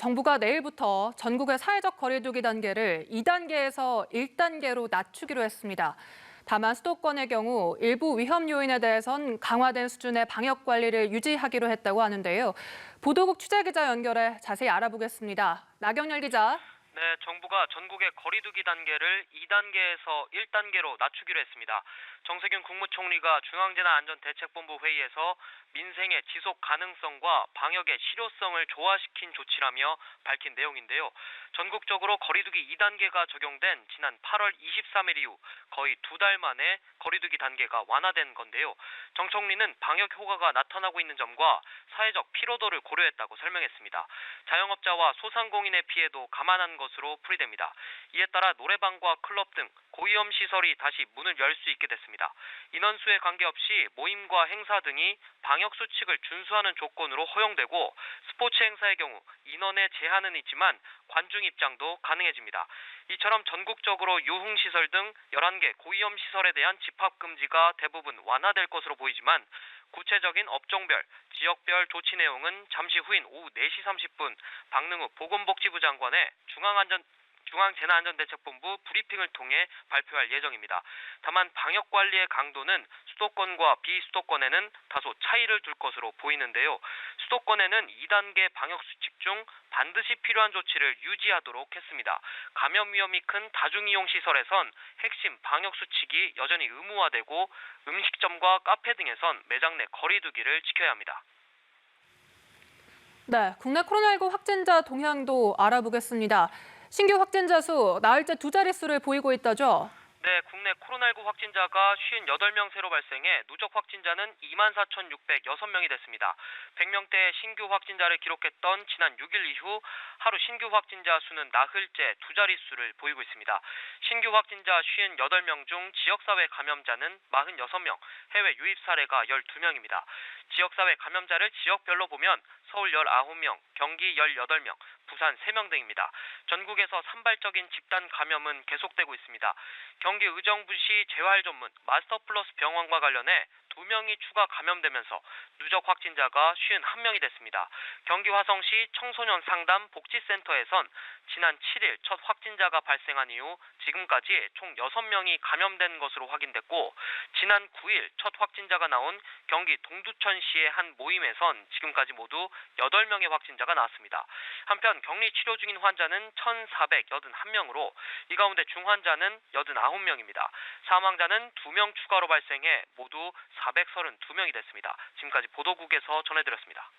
정부가 내일부터 전국의 사회적 거리두기 단계를 2단계에서 1단계로 낮추기로 했습니다. 다만 수도권의 경우 일부 위험 요인에 대해선 강화된 수준의 방역 관리를 유지하기로 했다고 하는데요. 보도국 취재기자 연결해 자세히 알아보겠습니다. 나경열 기자. 네, 정부가 전국의 거리두기 단계를 2단계에서 1단계로 낮추기로 했습니다. 정세균 국무총리가 중앙재난안전대책본부 회의에서 민생의 지속 가능성과 방역의 실효성을 조화시킨 조치라며 밝힌 내용인데요. 전국적으로 거리두기 2단계가 적용된 지난 8월 23일 이후 거의 2달 만에 거리두기 단계가 완화된 건데요. 정 총리는 방역 효과가 나타나고 있는 점과 사회적 피로도를 고려했다고 설명했습니다. 자영업자와 소상공인의 피해도 감안한 것으로 풀이됩니다. 이에 따라 노래방과 클럽 등 고위험 시설이 다시 문을 열 수 있게 됐습니다. 인원수에 관계없이 모임과 행사 등이 방역 수칙을 준수하는 조건으로 허용되고 스포츠 행사의 경우 인원의 제한은 있지만 관중 입장도 가능해집니다. 이처럼 전국적으로 유흥시설 등 11개 고위험 시설에 대한 집합금지가 대부분 완화될 것으로 보이지만 구체적인 업종별, 지역별 조치 내용은 잠시 후인 오후 4시 30분 박능우 보건복지부 장관의 중앙재난안전대책본부 브리핑을 통해 발표할 예정입니다. 다만 방역관리의 강도는 수도권과 비수도권에는 다소 차이를 둘 것으로 보이는데요. 수도권에는 2단계 방역수칙 중 반드시 필요한 조치를 유지하도록 했습니다. 감염 위험이 큰 다중이용시설에선 핵심 방역수칙이 여전히 의무화되고 음식점과 카페 등에선 매장 내 거리두기를 지켜야 합니다. 네, 국내 코로나19 확진자 동향도 알아보겠습니다. 신규 확진자 수 나흘째 두 자릿수를 보이고 있다죠? 네, 국내 코로나19 확진자가 58명 새로 발생해 누적 확진자는 24,606명이 됐습니다. 100명대 신규 확진자를 기록했던 지난 6일 이후 하루 신규 확진자 수는 나흘째 두 자릿수를 보이고 있습니다. 신규 확진자 58명 중 지역사회 감염자는 46명, 해외 유입 사례가 12명입니다. 지역사회 감염자를 지역별로 보면 서울 19명, 경기 18명, 부산 3명 등입니다. 전국에서 산발적인 집단 감염은 계속되고 있습니다. 경기 의정부시 재활 전문 마스터플러스 병원과 관련해 2명이 추가 감염되면서 누적 확진자가 51명이 됐습니다. 경기 화성시 청소년 상담 복지센터에선 지난 7일 첫 확진자가 발생한 이후 지금까지 총 6명이 감염된 것으로 확인됐고 지난 9일 첫 확진자가 나온 경기 동두천시의 한 모임에선 지금까지 모두 8명의 확진자가 나왔습니다. 한편 격리 치료 중인 환자는 1,481명으로 이 가운데 중환자는 89명입니다. 사망자는 2명 추가로 발생해 모두 432명이 됐습니다. 지금까지 보도국에서 전해드렸습니다.